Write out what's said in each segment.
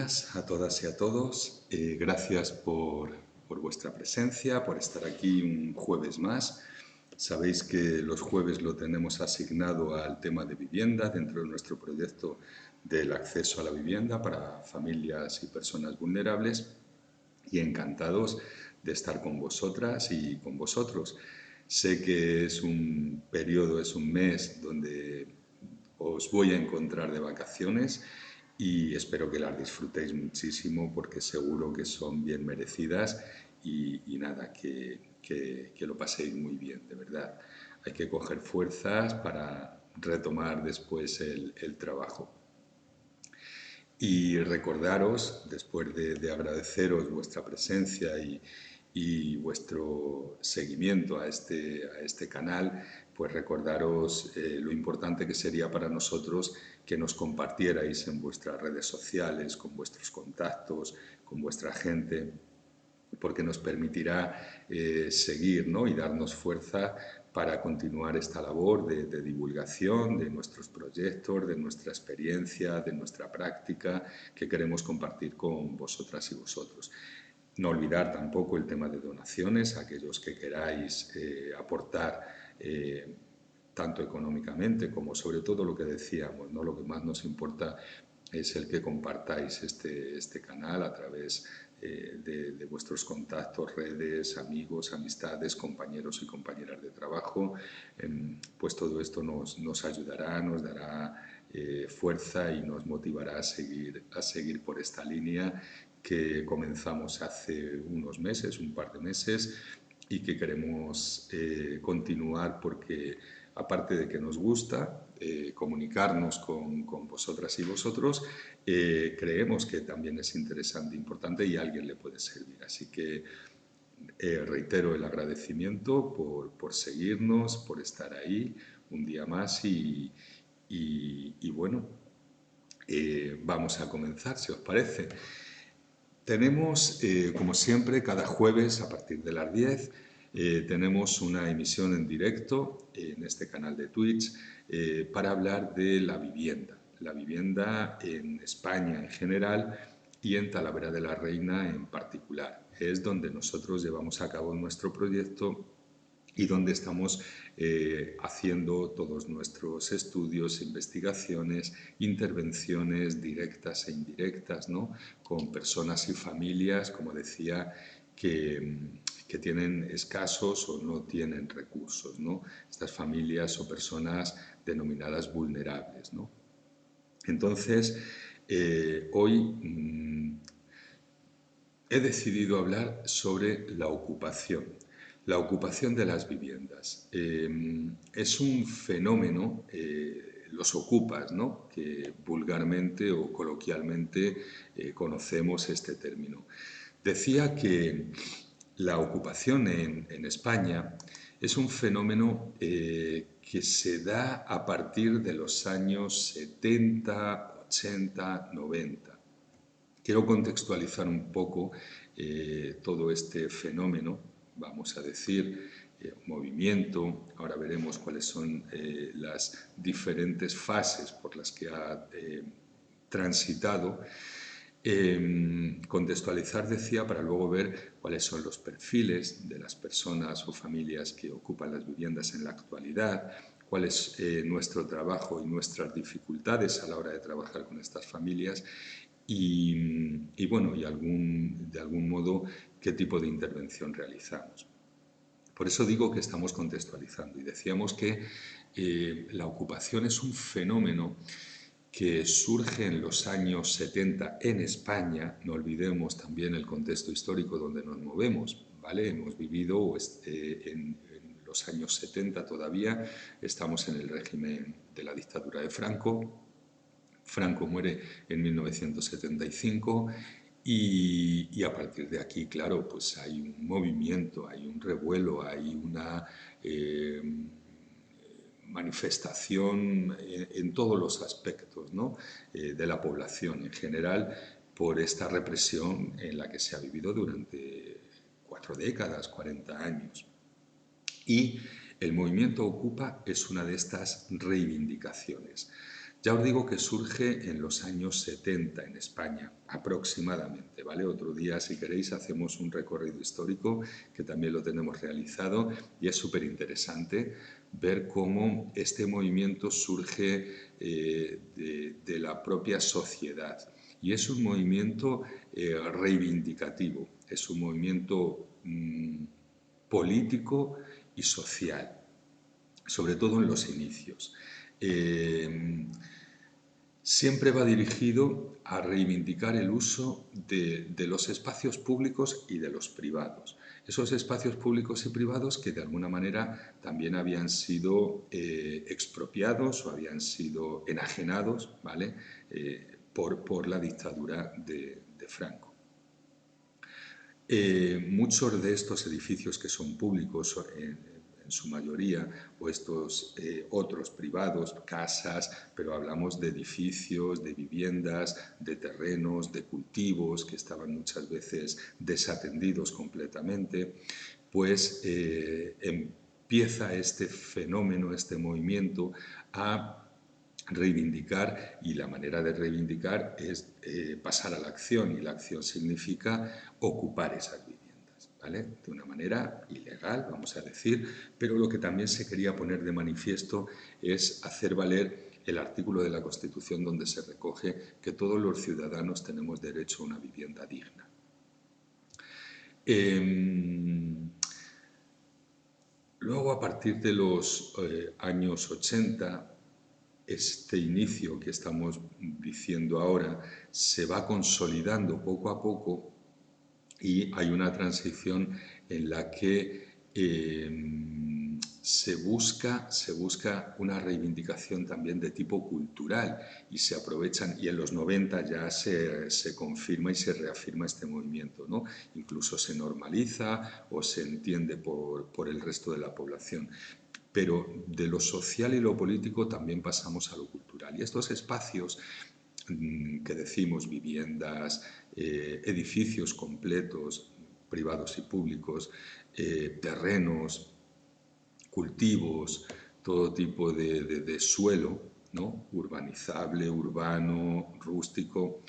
días a todas y a todos. Gracias por vuestra presencia, por estar aquí un jueves más. Sabéis que los jueves lo tenemos asignado al tema de vivienda dentro de nuestro proyecto del acceso a la vivienda para familias y personas vulnerables, y encantados de estar con vosotras y con vosotros. Sé que es un periodo, es un mes donde os voy a encontrar de vacaciones y espero que las disfrutéis muchísimo porque seguro que son bien merecidas y nada, que lo paséis muy bien, de verdad. Hay que coger fuerzas para retomar después el trabajo. Y recordaros, después de agradeceros vuestra presencia y vuestro seguimiento a este canal, pues recordaros lo importante que sería para nosotros que nos compartierais en vuestras redes sociales, con vuestros contactos, con vuestra gente, porque nos permitirá seguir, ¿no?, y darnos fuerza para continuar esta labor de divulgación de nuestros proyectos, de nuestra experiencia, de nuestra práctica que queremos compartir con vosotras y vosotros. No olvidar tampoco el tema de donaciones, aquellos que queráis aportar tanto económicamente como sobre todo lo que decíamos, ¿no? Lo que más nos importa es el que compartáis este canal a través de vuestros contactos, redes, amigos, amistades, compañeros y compañeras de trabajo. Pues todo esto nos ayudará, nos dará fuerza y nos motivará a seguir por esta línea que comenzamos hace unos meses, un par de meses, y que queremos continuar porque, aparte de que nos gusta comunicarnos con vosotras y vosotros, creemos que también es interesante, importante y a alguien le puede servir. Así que reitero el agradecimiento por seguirnos, por estar ahí un día más y bueno, vamos a comenzar, si os parece. Tenemos, como siempre, cada jueves a partir de las 10, tenemos una emisión en directo en este canal de Twitch para hablar de la vivienda en España en general y en Talavera de la Reina en particular. Es donde nosotros llevamos a cabo nuestro proyecto y donde estamos haciendo todos nuestros estudios, investigaciones, intervenciones directas e indirectas, ¿no?, con personas y familias, como decía, que tienen escasos o no tienen recursos, ¿no? Estas familias o personas denominadas vulnerables, ¿no? Entonces, hoy he decidido hablar sobre la ocupación. La ocupación de las viviendas. Es un fenómeno, los ocupas, ¿no?, que vulgarmente o coloquialmente conocemos este término. Decía que la ocupación en España es un fenómeno que se da a partir de los años 70, 80, 90. Quiero contextualizar un poco todo este fenómeno, vamos a decir, movimiento. Ahora veremos cuáles son las diferentes fases por las que ha transitado. Contextualizar, decía, para luego ver cuáles son los perfiles de las personas o familias que ocupan las viviendas en la actualidad, cuál es nuestro trabajo y nuestras dificultades a la hora de trabajar con estas familias y bueno, de algún modo, qué tipo de intervención realizamos. Por eso digo que estamos contextualizando y decíamos que la ocupación es un fenómeno que surge en los años 70 en España. No olvidemos también el contexto histórico donde nos movemos, ¿vale? Hemos vivido en los años 70 todavía, estamos en el régimen de la dictadura de Franco. Franco muere en 1975 y a partir de aquí, claro, pues hay un movimiento, hay un revuelo, hay una manifestación en todos los aspectos, ¿no?, de la población en general por esta represión en la que se ha vivido durante 4 décadas, 40 años. Y el movimiento Ocupa es una de estas reivindicaciones. Ya os digo que surge en los años 70 en España, aproximadamente, ¿vale? Otro día, si queréis, hacemos un recorrido histórico, que también lo tenemos realizado, y es súper interesante ver cómo este movimiento surge de la propia sociedad. Y es un movimiento reivindicativo, es un movimiento político y social, sobre todo en los inicios. Siempre va dirigido a reivindicar el uso de los espacios públicos y de los privados. Esos espacios públicos y privados que de alguna manera también habían sido expropiados o habían sido enajenados, ¿vale? Por la dictadura de Franco. Muchos de estos edificios que son públicos en su mayoría, o estos otros privados, casas, pero hablamos de edificios, de viviendas, de terrenos, de cultivos que estaban muchas veces desatendidos completamente, pues empieza este fenómeno, este movimiento a reivindicar, y la manera de reivindicar es pasar a la acción, y la acción significa ocupar esas viviendas, ¿vale? De una manera ilegal, vamos a decir, pero lo que también se quería poner de manifiesto es hacer valer el artículo de la Constitución donde se recoge que todos los ciudadanos tenemos derecho a una vivienda digna. Luego, a partir de los años 80, este inicio que estamos diciendo ahora se va consolidando poco a poco, y hay una transición en la que se busca una reivindicación también de tipo cultural, y se aprovechan, y en los 90 ya se confirma y se reafirma este movimiento, ¿no? Incluso se normaliza o se entiende por el resto de la población. Pero de lo social y lo político también pasamos a lo cultural. Y estos espacios que decimos, viviendas, edificios completos, privados y públicos, terrenos, cultivos, todo tipo de suelo, ¿no? Urbanizable, urbano, rústico,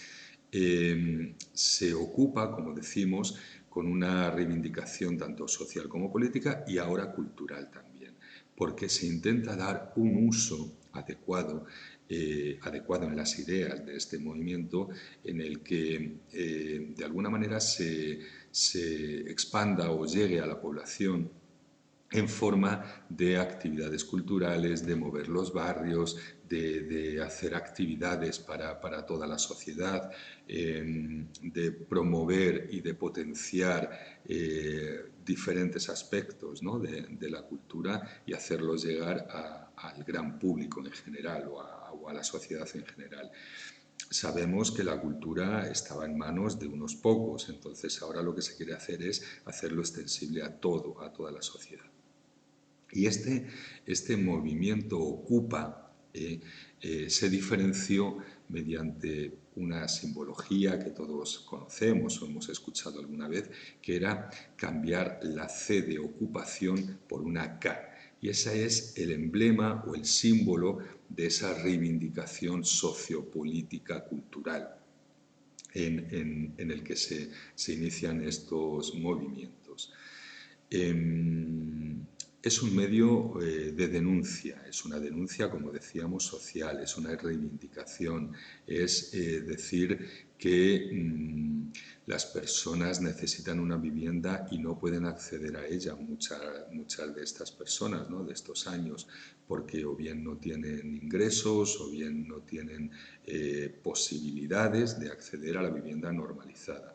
se ocupa, como decimos, con una reivindicación tanto social como política, y ahora cultural también, porque se intenta dar un uso adecuado, adecuado en las ideas de este movimiento, en el que de alguna manera se expanda o llegue a la población en forma de actividades culturales, de mover los barrios, de hacer actividades para toda la sociedad, de promover y de potenciar diferentes aspectos, ¿no? de la cultura, y hacerlos llegar al gran público en general, o a la sociedad en general. Sabemos que la cultura estaba en manos de unos pocos, entonces ahora lo que se quiere hacer es hacerlo extensible a toda la sociedad. Y este movimiento Ocupa se diferenció mediante una simbología que todos conocemos o hemos escuchado alguna vez, que era cambiar la C de ocupación por una K. Y ese es el emblema o el símbolo de esa reivindicación sociopolítica cultural en el que se inician estos movimientos. Es un medio de denuncia, es una denuncia, como decíamos, social, es una reivindicación, es decir que las personas necesitan una vivienda y no pueden acceder a ella, muchas de estas personas, ¿no? de estos años, porque o bien no tienen ingresos o bien no tienen posibilidades de acceder a la vivienda normalizada.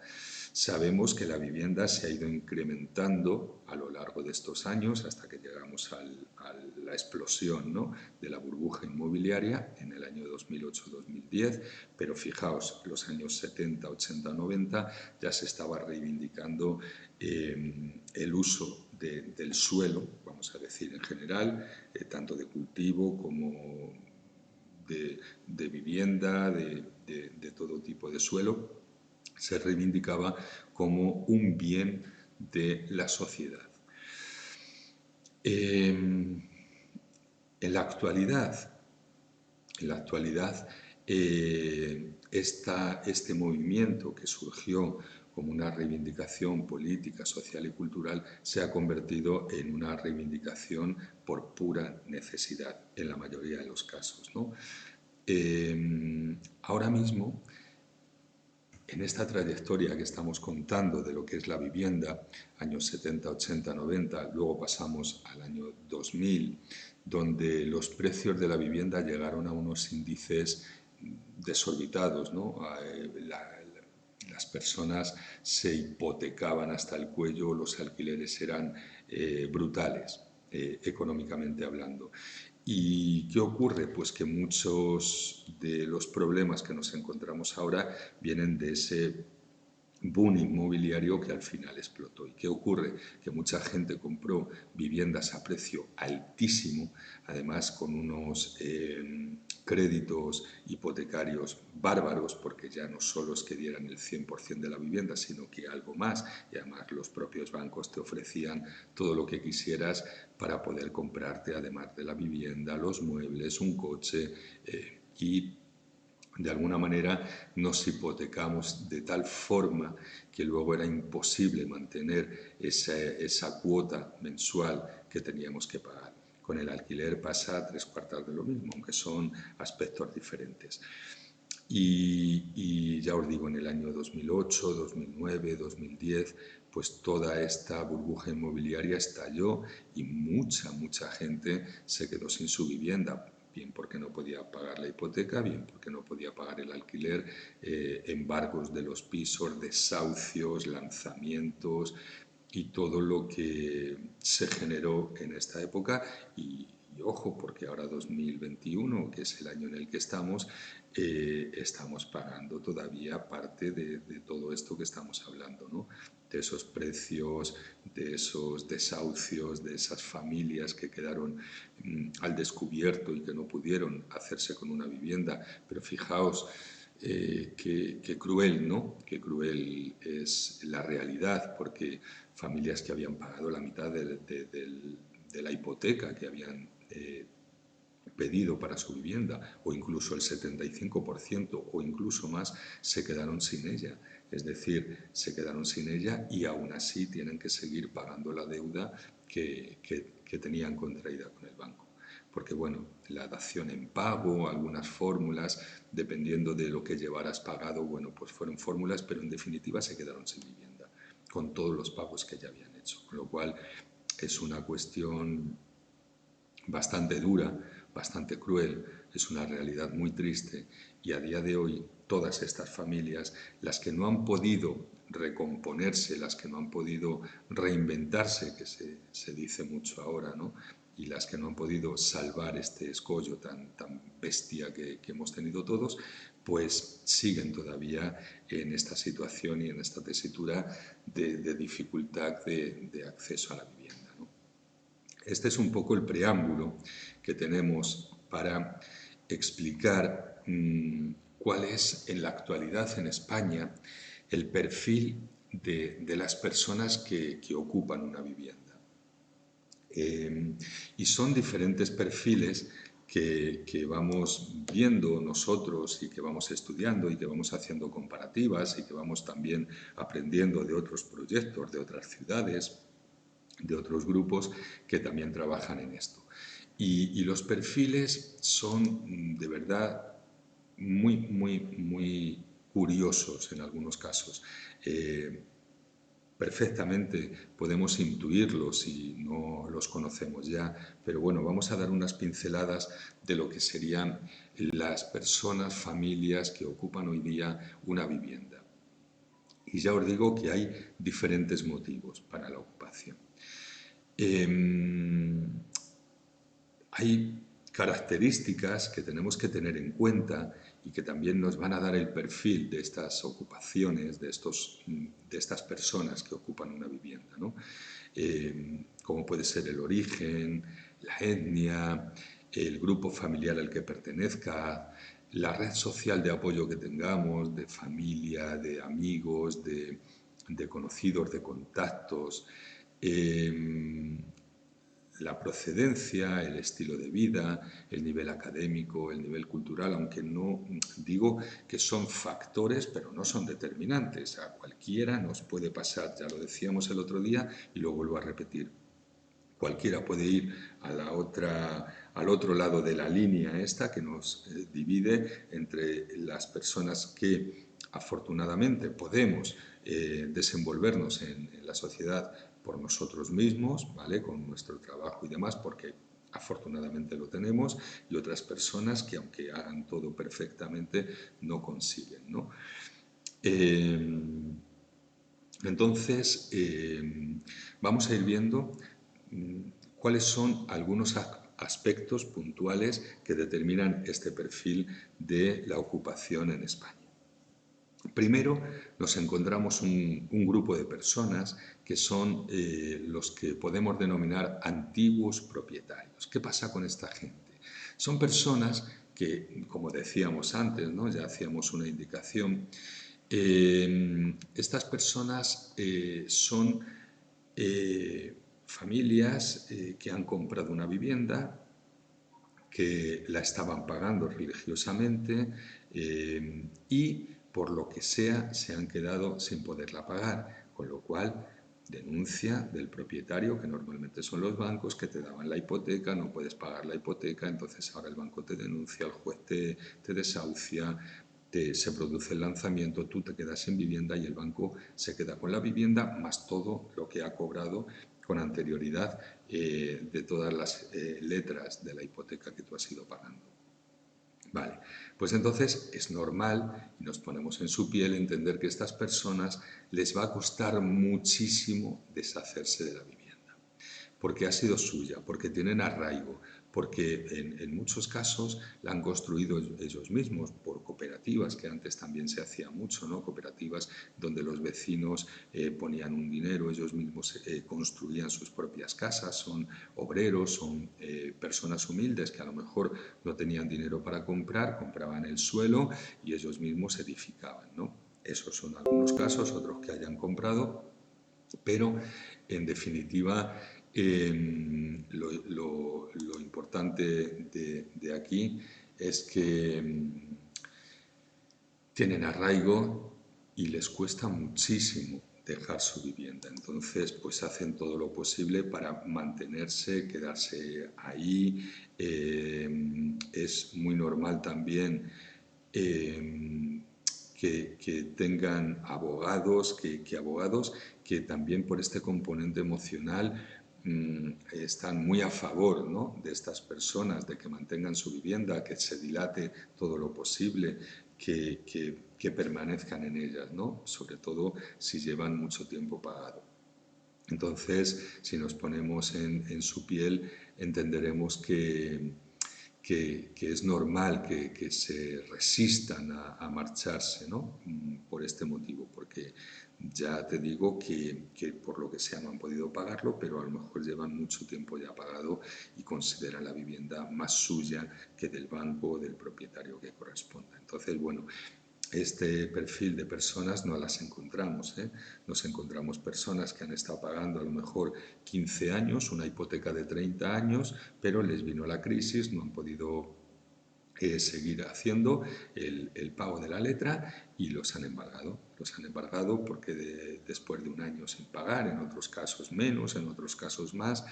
Sabemos que la vivienda se ha ido incrementando a lo largo de estos años hasta que llegamos a la explosión, ¿no? de la burbuja inmobiliaria en el año 2008-2010, pero fijaos, los años 70, 80, 90 ya se estaba reivindicando el uso del suelo, vamos a decir en general, tanto de cultivo como de vivienda, de todo tipo de suelo. Se reivindicaba como un bien de la sociedad. En la actualidad, En la actualidad, este movimiento que surgió como una reivindicación política, social y cultural se ha convertido en una reivindicación por pura necesidad en la mayoría de los casos, ¿no? Ahora mismo, en esta trayectoria que estamos contando de lo que es la vivienda, años 70, 80, 90, luego pasamos al año 2000, donde los precios de la vivienda llegaron a unos índices desorbitados, ¿no? Las personas se hipotecaban hasta el cuello, los alquileres eran brutales, económicamente hablando. ¿Y qué ocurre? Pues que muchos de los problemas que nos encontramos ahora vienen de ese boom inmobiliario que al final explotó. ¿Y qué ocurre? Que mucha gente compró viviendas a precio altísimo, además con unos créditos hipotecarios bárbaros, porque ya no solo es que dieran el 100% de la vivienda, sino que algo más, y además los propios bancos te ofrecían todo lo que quisieras para poder comprarte, además de la vivienda, los muebles, un coche, y de alguna manera nos hipotecamos de tal forma que luego era imposible mantener esa cuota mensual que teníamos que pagar. Con el alquiler pasa 3/4 de lo mismo, aunque son aspectos diferentes. Y ya os digo, en el año 2008, 2009, 2010, pues toda esta burbuja inmobiliaria estalló y mucha gente se quedó sin su vivienda, bien porque no podía pagar la hipoteca, bien porque no podía pagar el alquiler, embargos de los pisos, desahucios, lanzamientos y todo lo que se generó en esta época. Y ojo, porque ahora 2021, que es el año en el que estamos pagando todavía parte de todo esto que estamos hablando, ¿no? De esos precios, de esos desahucios, de esas familias que quedaron al descubierto y que no pudieron hacerse con una vivienda. Pero fijaos, qué cruel, ¿no? Qué cruel es la realidad, porque familias que habían pagado la mitad de la hipoteca que habían pedido para su vivienda, o incluso el 75% o incluso más, se quedaron sin ella. Es decir, se quedaron sin ella y aún así tienen que seguir pagando la deuda que tenían contraída con el banco. Porque, bueno, la dación en pago, algunas fórmulas, dependiendo de lo que llevaras pagado, bueno, pues fueron fórmulas, pero en definitiva se quedaron sin vivienda, con todos los pagos que ya habían hecho. Con lo cual, es una cuestión bastante dura, bastante cruel, es una realidad muy triste y a día de hoy todas estas familias, las que no han podido recomponerse, las que no han podido reinventarse, que se dice mucho ahora, ¿no? Y las que no han podido salvar este escollo tan bestia que hemos tenido todos, pues siguen todavía en esta situación y en esta tesitura de dificultad de acceso a la vivienda. Este es un poco el preámbulo que tenemos para explicar cuál es en la actualidad en España el perfil de las personas que ocupan una vivienda. Y son diferentes perfiles que vamos viendo nosotros y que vamos estudiando y que vamos haciendo comparativas y que vamos también aprendiendo de otros proyectos, de otras ciudades, de otros grupos que también trabajan en esto. Y los perfiles son de verdad muy curiosos en algunos casos. Perfectamente podemos intuirlos si no los conocemos ya, pero bueno, vamos a dar unas pinceladas de lo que serían las personas, familias que ocupan hoy día una vivienda. Y ya os digo que hay diferentes motivos para la ocupación. Hay características que tenemos que tener en cuenta y que también nos van a dar el perfil de estas ocupaciones, de estas personas que ocupan una vivienda, ¿no? Como puede ser el origen, la etnia, el grupo familiar al que pertenezca, la red social de apoyo que tengamos, de familia, de amigos, de conocidos, de contactos, la procedencia, el estilo de vida, el nivel académico, el nivel cultural, aunque no digo que son factores, pero no son determinantes. A cualquiera nos puede pasar, ya lo decíamos el otro día y lo vuelvo a repetir. Cualquiera puede ir al otro lado de la línea esta que nos divide entre las personas que afortunadamente podemos desenvolvernos en la sociedad por nosotros mismos, ¿vale? Con nuestro trabajo y demás, porque afortunadamente lo tenemos, y otras personas que aunque hagan todo perfectamente no consiguen, ¿no? Entonces, vamos a ir viendo cuáles son algunos aspectos puntuales que determinan este perfil de la ocupación en España. Primero, nos encontramos un grupo de personas que son los que podemos denominar antiguos propietarios. ¿Qué pasa con esta gente? Son personas que, como decíamos antes, ¿no? Ya hacíamos una indicación, estas personas son familias que han comprado una vivienda, que la estaban pagando religiosamente y por lo que sea se han quedado sin poderla pagar, con lo cual denuncia del propietario, que normalmente son los bancos, que te daban la hipoteca, no puedes pagar la hipoteca, entonces ahora el banco te denuncia, el juez te desahucia, se produce el lanzamiento, tú te quedas sin vivienda y el banco se queda con la vivienda más todo lo que ha cobrado con anterioridad de todas las letras de la hipoteca que tú has ido pagando. Vale, pues entonces es normal, y nos ponemos en su piel, entender que a estas personas les va a costar muchísimo deshacerse de la vivienda, porque ha sido suya, porque tienen arraigo, porque en muchos casos la han construido ellos mismos por cooperativas, que antes también se hacía mucho, ¿no? Cooperativas donde los vecinos ponían un dinero, ellos mismos construían sus propias casas, son obreros, son personas humildes que a lo mejor no tenían dinero para comprar, compraban el suelo y ellos mismos edificaban, ¿no? Esos son algunos casos, otros que hayan comprado, pero en definitiva lo importante de aquí es que tienen arraigo y les cuesta muchísimo dejar su vivienda. Entonces, pues hacen todo lo posible para mantenerse, quedarse ahí. Es muy normal también que tengan abogados, que abogados que también por este componente emocional están muy a favor, ¿no? De estas personas, de que mantengan su vivienda, que se dilate todo lo posible, que permanezcan en ellas, ¿no? Sobre todo si llevan mucho tiempo pagado. Entonces, si nos ponemos en su piel, entenderemos que es normal que se resistan a marcharse, ¿no? Por este motivo, porque ya te digo que por lo que sea no han podido pagarlo, pero a lo mejor llevan mucho tiempo ya pagado y consideran la vivienda más suya que del banco o del propietario que corresponda. Entonces, bueno, este perfil de personas no las encontramos. Nos encontramos personas que han estado pagando a lo mejor 15 años, una hipoteca de 30 años, pero les vino la crisis, no han podido seguir haciendo el pago de la letra y los han embargado. Los han embargado porque después de un año sin pagar, en otros casos menos, en otros casos más,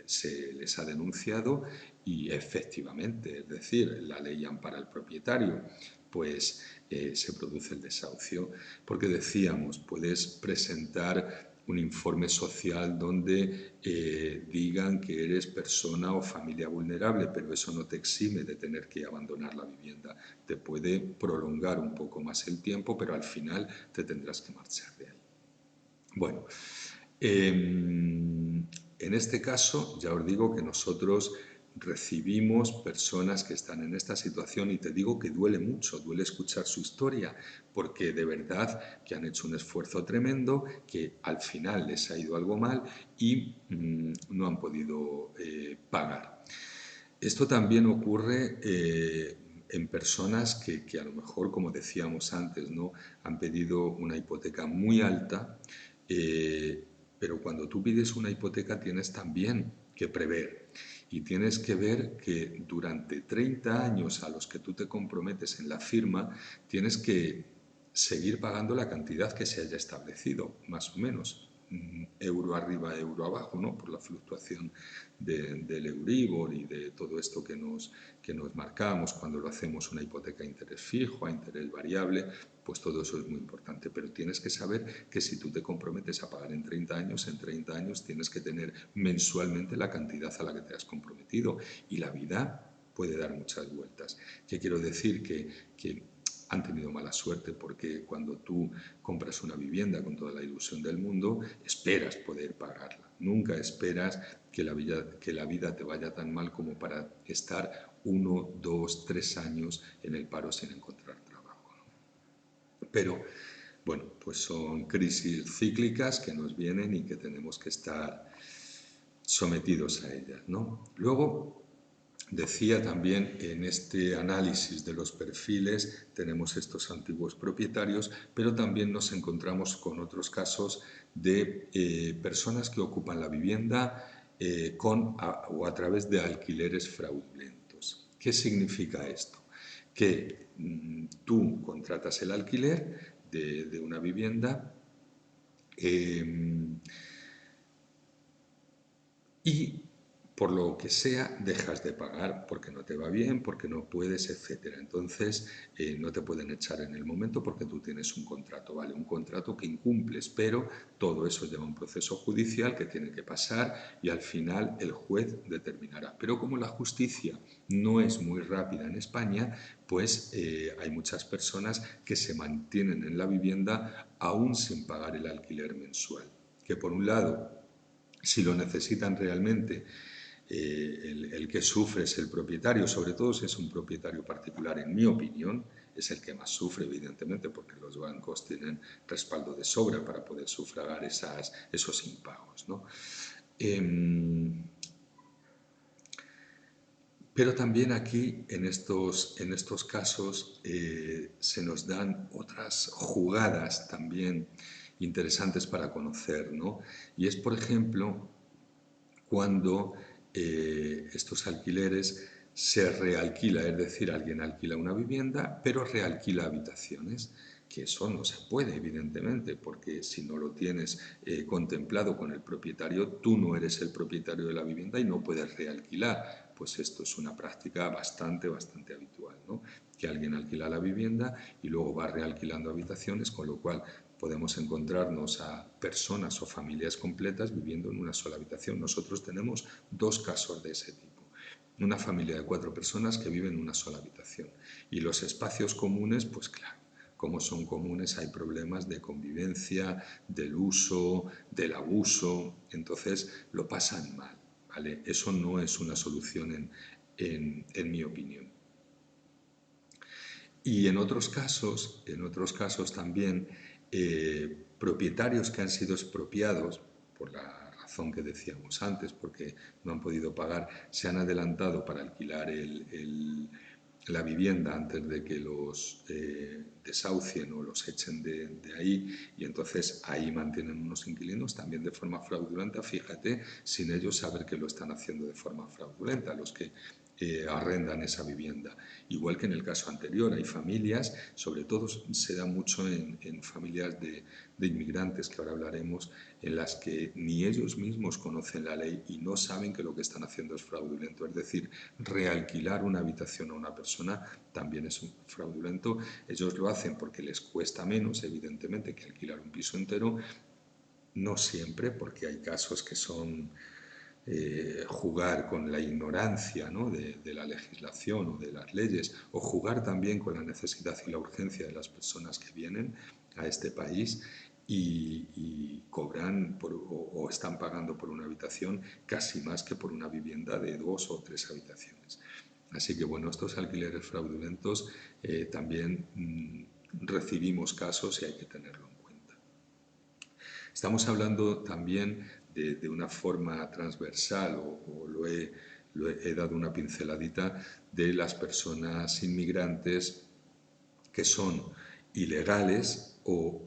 se les ha denunciado y efectivamente, es decir, la ley ampara al propietario, pues se produce el desahucio, porque decíamos, puedes presentar un informe social donde digan que eres persona o familia vulnerable, pero eso no te exime de tener que abandonar la vivienda. Te puede prolongar un poco más el tiempo, pero al final te tendrás que marchar de ahí. Bueno, en este caso ya os digo que nosotros recibimos personas que están en esta situación y te digo que duele mucho, duele escuchar su historia, porque de verdad que han hecho un esfuerzo tremendo, que al final les ha ido algo mal y no han podido pagar. Esto también ocurre en personas que a lo mejor, como decíamos antes, ¿no? Han pedido una hipoteca muy alta, pero cuando tú pides una hipoteca tienes también que prever. Y tienes que ver que durante 30 años a los que tú te comprometes en la firma, tienes que seguir pagando la cantidad que se haya establecido, más o menos, euro arriba, euro abajo, ¿no? Por la fluctuación del Euribor y de todo esto que nos marcamos cuando lo hacemos una hipoteca a interés fijo, a interés variable, pues todo eso es muy importante. Pero tienes que saber que si tú te comprometes a pagar en 30 años, en 30 años tienes que tener mensualmente la cantidad a la que te has comprometido. Y la vida puede dar muchas vueltas. ¿Qué quiero decir? Que han tenido mala suerte porque cuando tú compras una vivienda con toda la ilusión del mundo, esperas poder pagarla. Nunca esperas que la vida te vaya tan mal como para estar 1, 2, 3 años en el paro sin encontrar trabajo, ¿no? Pero, bueno, pues son crisis cíclicas que nos vienen y que tenemos que estar sometidos a ellas, ¿no? Luego, decía también, en este análisis de los perfiles tenemos estos antiguos propietarios, pero también nos encontramos con otros casos de personas que ocupan la vivienda o a través de alquileres fraudulentos. ¿Qué significa esto? Que tú contratas el alquiler de una vivienda y por lo que sea dejas de pagar porque no te va bien, porque no puedes, etcétera. Entonces no te pueden echar en el momento porque tú tienes un contrato, ¿vale? Un contrato que incumples, pero todo eso lleva un proceso judicial que tiene que pasar y al final el juez determinará. Pero como la justicia no es muy rápida en España, pues hay muchas personas que se mantienen en la vivienda aún sin pagar el alquiler mensual. Que por un lado, si lo necesitan realmente, el que sufre es el propietario, sobre todo si es un propietario particular, en mi opinión, es el que más sufre, evidentemente, porque los bancos tienen respaldo de sobra para poder sufragar esos impagos, ¿no? Pero también aquí, en estos casos, se nos dan otras jugadas también interesantes para conocer, ¿no? Y es, por ejemplo, cuando estos alquileres se realquila, es decir, alguien alquila una vivienda, pero realquila habitaciones, que eso no se puede, evidentemente, porque si no lo tienes contemplado con el propietario, tú no eres el propietario de la vivienda y no puedes realquilar. Pues esto es una práctica bastante habitual, ¿no? Que alguien alquila la vivienda y luego va realquilando habitaciones, con lo cual podemos encontrarnos a personas o familias completas viviendo en una sola habitación. Nosotros tenemos 2 casos de ese tipo. Una familia de 4 personas que viven en una sola habitación. Y los espacios comunes, pues claro, como son comunes hay problemas de convivencia, del uso, del abuso, entonces lo pasan mal, ¿vale? Eso no es una solución en mi opinión. Y en otros casos también, propietarios que han sido expropiados por la razón que decíamos antes, porque no han podido pagar, se han adelantado para alquilar la vivienda antes de que los desahucien o los echen de ahí, y entonces ahí mantienen unos inquilinos también de forma fraudulenta, fíjate, sin ellos saber que lo están haciendo de forma fraudulenta, los que arrendan esa vivienda. Igual que en el caso anterior, hay familias, sobre todo se da mucho en familias de inmigrantes, que ahora hablaremos, en las que ni ellos mismos conocen la ley y no saben que lo que están haciendo es fraudulento. Es decir, realquilar una habitación a una persona también es fraudulento. Ellos lo hacen porque les cuesta menos, evidentemente, que alquilar un piso entero. No siempre, porque hay casos que son jugar con la ignorancia, ¿no?, de la legislación o de las leyes, o jugar también con la necesidad y la urgencia de las personas que vienen a este país y cobran o están pagando por una habitación casi más que por una vivienda de 2 o 3 habitaciones. Así que, bueno, estos alquileres fraudulentos también recibimos casos y hay que tenerlo en cuenta. Estamos hablando también de una forma transversal, o he dado una pinceladita, de las personas inmigrantes que son ilegales o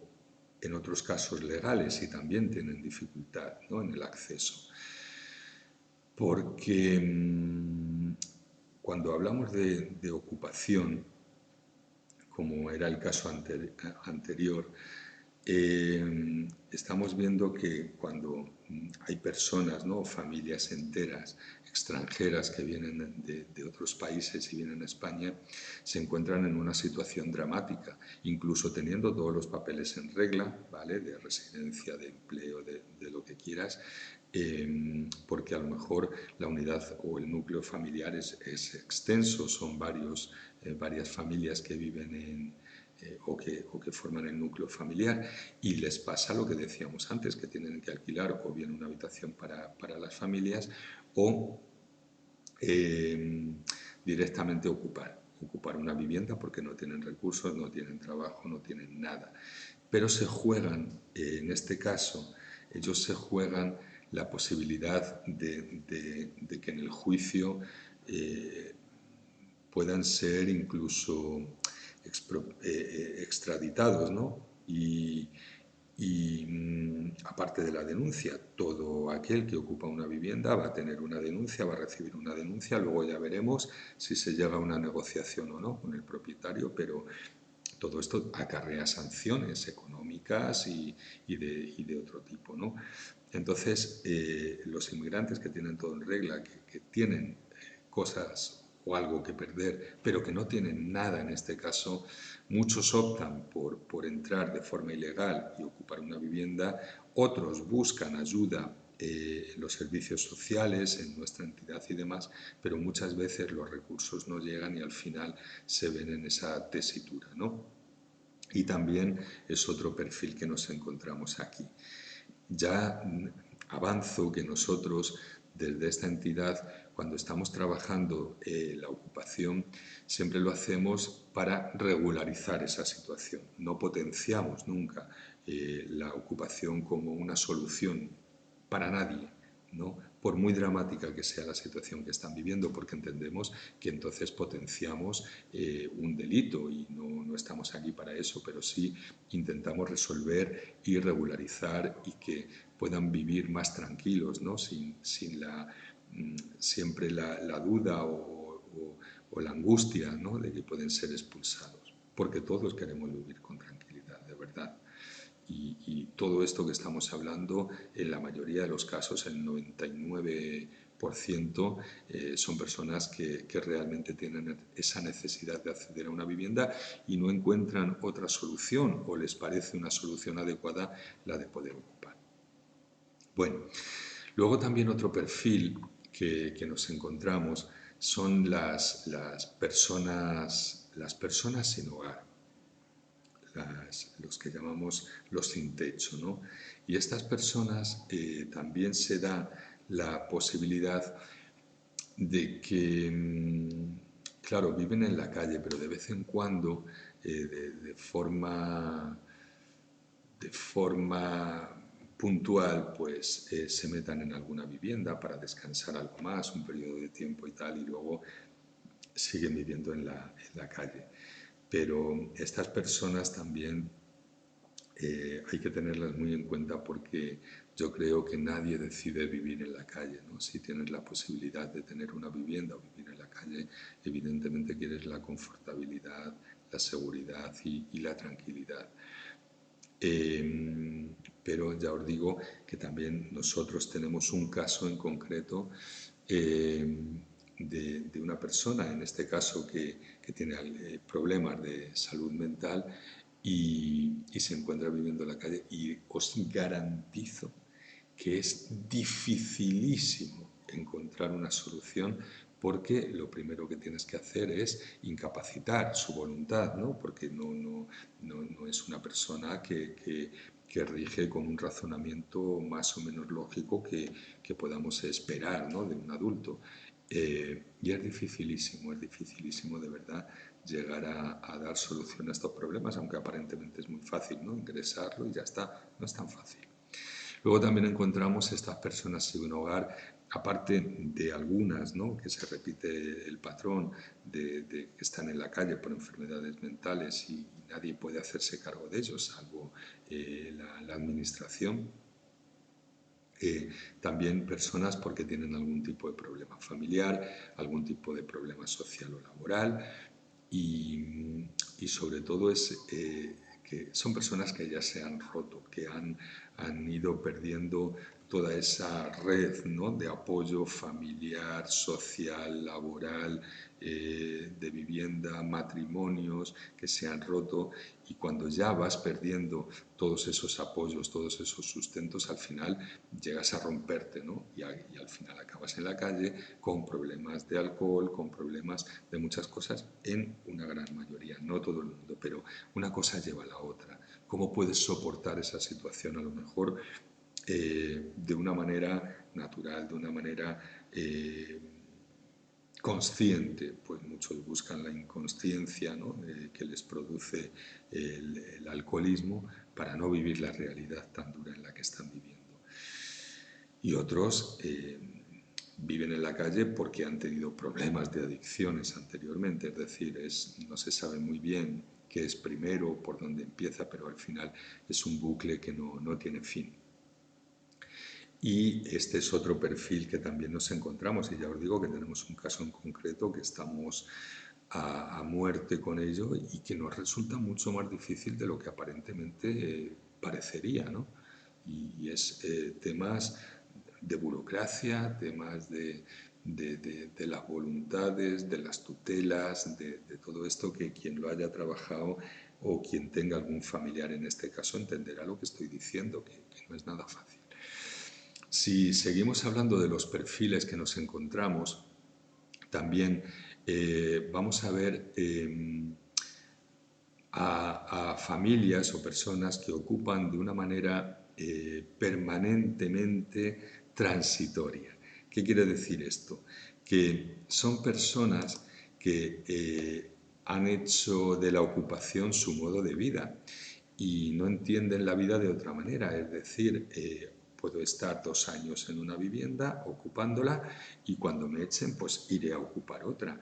en otros casos legales y también tienen dificultad, ¿no?, en el acceso. Porque cuando hablamos de ocupación, como era el caso anterior, estamos viendo que cuando hay personas, ¿no? Familias enteras extranjeras que vienen de otros países y vienen a España, se encuentran en una situación dramática, incluso teniendo todos los papeles en regla, ¿vale? De residencia, de empleo, de lo que quieras, porque a lo mejor la unidad o el núcleo familiar es extenso, son varias familias que viven o que forman el núcleo familiar y les pasa lo que decíamos antes, que tienen que alquilar o bien una habitación para las familias o directamente ocupar una vivienda porque no tienen recursos, no tienen trabajo, no tienen nada. Pero se juegan, en este caso, ellos se juegan la posibilidad de que en el juicio puedan ser incluso extraditados, ¿no? Aparte de la denuncia, todo aquel que ocupa una vivienda va a tener una denuncia, va a recibir una denuncia, luego ya veremos si se llega a una negociación o no con el propietario, pero todo esto acarrea sanciones económicas y de otro tipo, ¿no? Entonces, los inmigrantes que tienen todo en regla, que tienen cosas o algo que perder, pero que no tienen nada en este caso, muchos optan por entrar de forma ilegal y ocupar una vivienda, otros buscan ayuda en los servicios sociales, en nuestra entidad y demás, pero muchas veces los recursos no llegan y al final se ven en esa tesitura, ¿no? Y también es otro perfil que nos encontramos aquí. Ya avanzo que nosotros, desde esta entidad, cuando estamos trabajando la ocupación, siempre lo hacemos para regularizar esa situación. No potenciamos nunca la ocupación como una solución para nadie, ¿no? Por muy dramática que sea la situación que están viviendo, porque entendemos que entonces potenciamos un delito y no estamos aquí para eso, pero sí intentamos resolver y regularizar y que puedan vivir más tranquilos, ¿no? sin siempre la duda o la angustia, ¿no? De que pueden ser expulsados, porque todos queremos vivir con tranquilidad, de verdad. Y todo esto que estamos hablando, en la mayoría de los casos, el 99%, son personas que realmente tienen esa necesidad de acceder a una vivienda y no encuentran otra solución o les parece una solución adecuada la de poder ocupar. Bueno, luego también otro perfil que nos encontramos son las personas sin hogar, los que llamamos los sin techo, ¿no? Y estas personas también se da la posibilidad de que, claro, viven en la calle, pero de vez en cuando, de forma puntual, pues se metan en alguna vivienda para descansar algo más, un periodo de tiempo y tal, y luego siguen viviendo en la calle. Pero estas personas también hay que tenerlas muy en cuenta porque yo creo que nadie decide vivir en la calle, ¿no? Si tienes la posibilidad de tener una vivienda o vivir en la calle, evidentemente quieres la confortabilidad, la seguridad y la tranquilidad. Pero ya os digo que también nosotros tenemos un caso en concreto de una persona, en este caso que tiene problemas de salud mental y se encuentra viviendo en la calle y os garantizo que es dificilísimo encontrar una solución porque lo primero que tienes que hacer es incapacitar su voluntad, ¿no? Porque no es una persona que rige con un razonamiento más o menos lógico que podamos esperar, ¿no? De un adulto. Y es dificilísimo de verdad llegar a dar solución a estos problemas, aunque aparentemente es muy fácil, ¿no? Ingresarlo y ya está, no es tan fácil. Luego también encontramos estas personas sin hogar, aparte de algunas, ¿no? Que se repite el patrón de que están en la calle por enfermedades mentales y nadie puede hacerse cargo de ellos, salvo la administración. También personas porque tienen algún tipo de problema familiar, algún tipo de problema social o laboral y sobre todo es que son personas que ya se han roto, que han ido perdiendo toda esa red, ¿no?, de apoyo familiar, social, laboral, de vivienda, matrimonios que se han roto, y cuando ya vas perdiendo todos esos apoyos, todos esos sustentos, al final llegas a romperte, ¿no? Y al final acabas en la calle con problemas de alcohol, con problemas de muchas cosas, en una gran mayoría, no todo el mundo, pero una cosa lleva a la otra. ¿Cómo puedes soportar esa situación? A lo mejor de una manera natural, de una manera consciente, pues muchos buscan la inconsciencia, ¿no?, que les produce el alcoholismo para no vivir la realidad tan dura en la que están viviendo. Y otros viven en la calle porque han tenido problemas de adicciones anteriormente, es decir, no se sabe muy bien qué es primero, por dónde empieza, pero al final es un bucle que no tiene fin. Y este es otro perfil que también nos encontramos, y ya os digo que tenemos un caso en concreto que estamos a muerte con ello y que nos resulta mucho más difícil de lo que aparentemente parecería, ¿no? Y es temas de burocracia, temas de las voluntades, de las tutelas, de todo esto, que quien lo haya trabajado o quien tenga algún familiar en este caso entenderá lo que estoy diciendo, que no es nada fácil. Si seguimos hablando de los perfiles que nos encontramos, también vamos a ver a familias o personas que ocupan de una manera permanentemente transitoria. ¿Qué quiere decir esto? Que son personas que han hecho de la ocupación su modo de vida y no entienden la vida de otra manera, es decir, puedo estar 2 años en una vivienda ocupándola y cuando me echen pues iré a ocupar otra.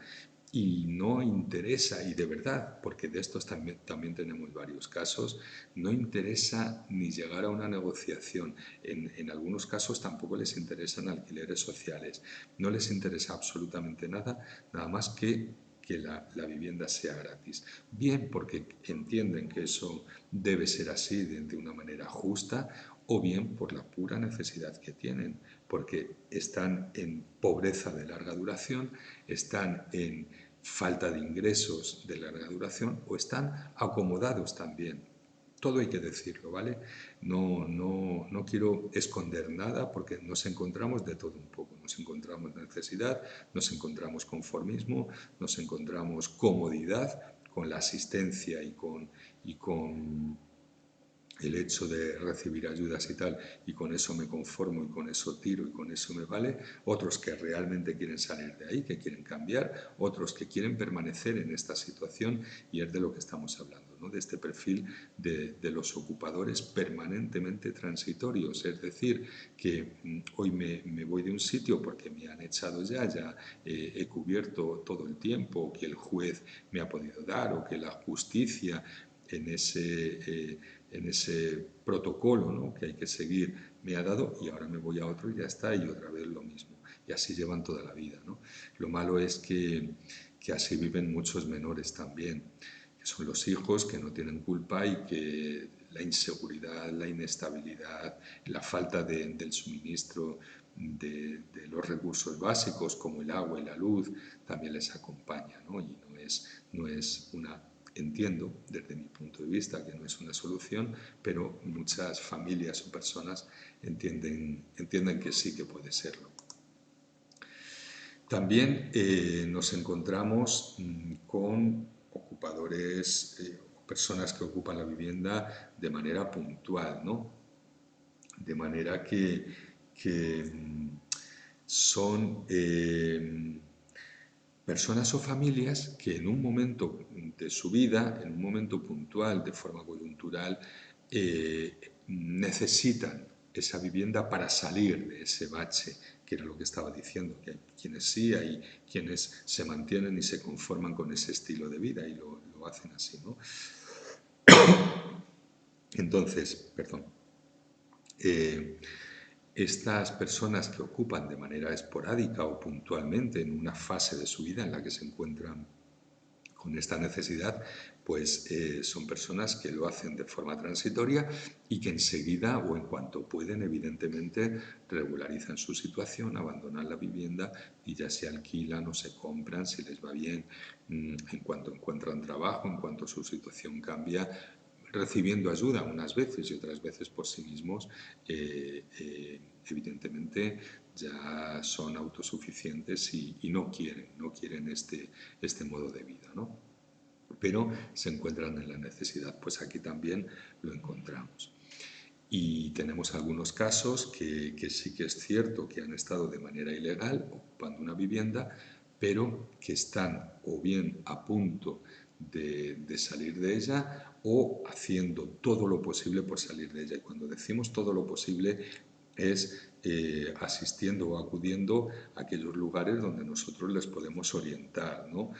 Y no interesa, y de verdad, porque de estos también tenemos varios casos, no interesa ni llegar a una negociación. En algunos casos tampoco les interesan alquileres sociales, no les interesa absolutamente nada, nada más que la vivienda sea gratis. Bien porque entienden que eso debe ser así de una manera justa, o bien por la pura necesidad que tienen, porque están en pobreza de larga duración, están en falta de ingresos de larga duración o están acomodados también. Todo hay que decirlo, ¿vale? No quiero esconder nada porque nos encontramos de todo un poco. Nos encontramos necesidad, nos encontramos conformismo, nos encontramos comodidad con la asistencia y con el hecho de recibir ayudas y tal, y con eso me conformo y con eso tiro y con eso me vale. Otros que realmente quieren salir de ahí, que quieren cambiar, otros que quieren permanecer en esta situación, y es de lo que estamos hablando, ¿no?, de este perfil de los ocupadores permanentemente transitorios, es decir, que hoy me voy de un sitio porque me han echado ya he cubierto todo el tiempo que el juez me ha podido dar o que la justicia en ese protocolo, ¿no?, que hay que seguir me ha dado, y ahora me voy a otro y ya está, y otra vez lo mismo. Y así llevan toda la vida, ¿no? Lo malo es que así viven muchos menores también, que son los hijos que no tienen culpa y que la inseguridad, la inestabilidad, la falta del suministro de los recursos básicos como el agua y la luz también les acompaña, ¿no? Y no es una... Entiendo, desde mi punto de vista, que no es una solución, pero muchas familias o personas entienden que sí que puede serlo. También nos encontramos con ocupadores, personas que ocupan la vivienda de manera puntual, ¿no? De manera que son personas o familias que en un momento de su vida, en un momento puntual, de forma coyuntural, necesitan esa vivienda para salir de ese bache, que era lo que estaba diciendo, que hay quienes sí, hay quienes se mantienen y se conforman con ese estilo de vida y lo hacen así, ¿no? Entonces, perdón. Estas personas que ocupan de manera esporádica o puntualmente en una fase de su vida en la que se encuentran con esta necesidad, pues son personas que lo hacen de forma transitoria y que enseguida o en cuanto pueden, evidentemente, regularizan su situación, abandonan la vivienda y ya se alquilan o se compran, si les va bien, en cuanto encuentran trabajo, en cuanto su situación cambia, recibiendo ayuda unas veces y otras veces por sí mismos, evidentemente ya son autosuficientes y no quieren este modo de vida, ¿no? Pero se encuentran en la necesidad. Pues aquí también lo encontramos. Y tenemos algunos casos que sí que es cierto que han estado de manera ilegal ocupando una vivienda, pero que están o bien a punto de salir de ella o haciendo todo lo posible por salir de ella. Y cuando decimos todo lo posible es asistiendo o acudiendo a aquellos lugares donde nosotros les podemos orientar, ¿no?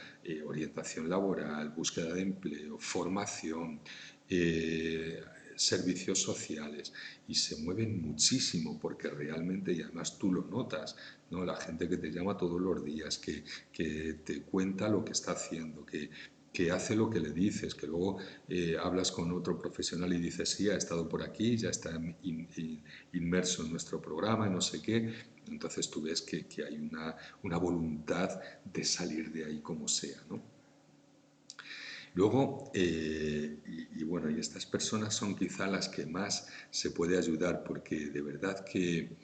Orientación laboral, búsqueda de empleo, formación, servicios sociales, y se mueven muchísimo porque realmente, y además tú lo notas, ¿no? La gente que te llama todos los días, que te cuenta lo que está haciendo, que hace lo que le dices, que luego hablas con otro profesional y dices, sí, ha estado por aquí, ya está inmerso en nuestro programa y no sé qué. Entonces tú ves que hay una voluntad de salir de ahí como sea, ¿no? Luego, bueno, y estas personas son quizá las que más se puede ayudar, porque de verdad que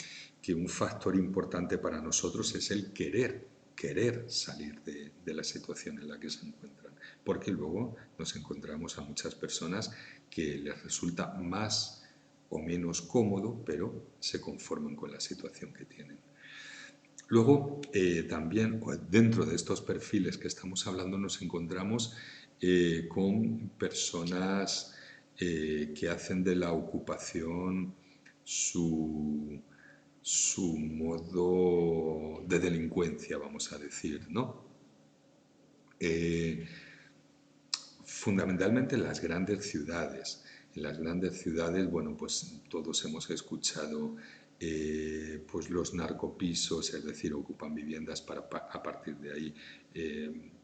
un factor importante para nosotros es el querer salir de la situación en la que se encuentran, porque luego nos encontramos a muchas personas que les resulta más o menos cómodo, pero se conforman con la situación que tienen. Luego, también dentro de estos perfiles que estamos hablando nos encontramos con personas que hacen de la ocupación su, su modo de delincuencia, vamos a decir, ¿no? Eh, Fundamentalmente en las grandes ciudades. En las grandes ciudades, bueno, pues todos hemos escuchado pues los narcopisos, es decir, ocupan viviendas para a partir de ahí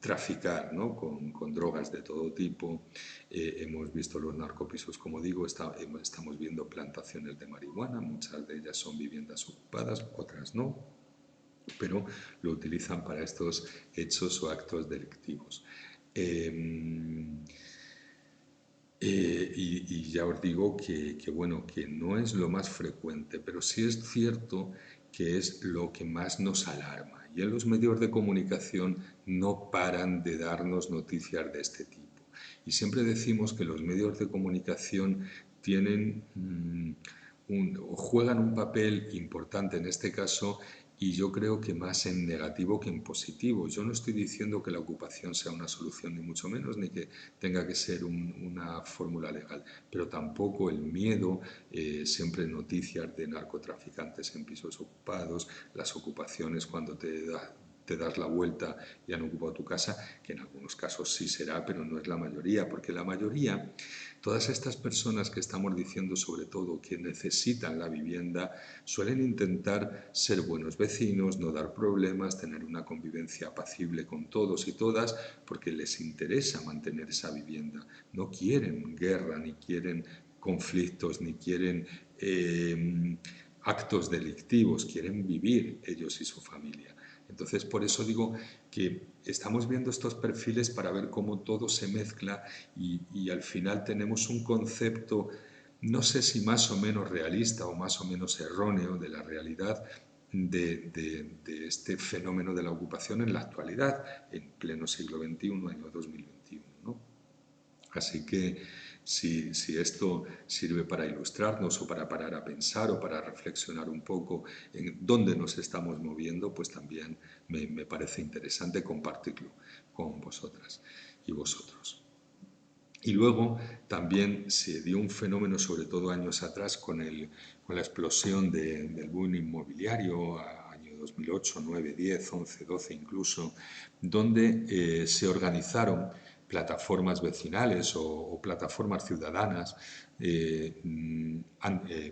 traficar, ¿no? con drogas de todo tipo. Hemos visto los narcopisos, como digo, estamos viendo plantaciones de marihuana, muchas de ellas son viviendas ocupadas, otras no, pero lo utilizan para estos hechos o actos delictivos. Y ya os digo bueno, que no es lo más frecuente, pero sí es cierto que es lo que más nos alarma. Y en los medios de comunicación no paran de darnos noticias de este tipo. Y siempre decimos que los medios de comunicación tienen o juegan un papel importante en este caso, y yo creo que más en negativo que en positivo. Yo no estoy diciendo que la ocupación sea una solución, ni mucho menos, ni que tenga que ser una fórmula legal, pero tampoco el miedo, siempre noticias de narcotraficantes en pisos ocupados, las ocupaciones cuando te das la vuelta y han ocupado tu casa, que en algunos casos sí será, pero no es la mayoría, porque la mayoría, todas estas personas que estamos diciendo sobre todo que necesitan la vivienda, suelen intentar ser buenos vecinos, no dar problemas, tener una convivencia apacible con todos y todas, porque les interesa mantener esa vivienda. No quieren guerra, ni quieren conflictos, ni quieren actos delictivos, quieren vivir ellos y su familia. Entonces, por eso digo que estamos viendo estos perfiles para ver cómo todo se mezcla y al final tenemos un concepto, no sé si más o menos realista o más o menos erróneo de la realidad de este fenómeno de la ocupación en la actualidad, en pleno siglo XXI, año 2021, ¿no? Así que si esto sirve para ilustrarnos o para parar a pensar o para reflexionar un poco en dónde nos estamos moviendo, pues también me parece interesante compartirlo con vosotras y vosotros. Y luego también se dio un fenómeno, sobre todo años atrás, con la explosión del boom inmobiliario, año 2008, 9, 10, 11, 12 incluso, donde se organizaron plataformas vecinales o plataformas ciudadanas,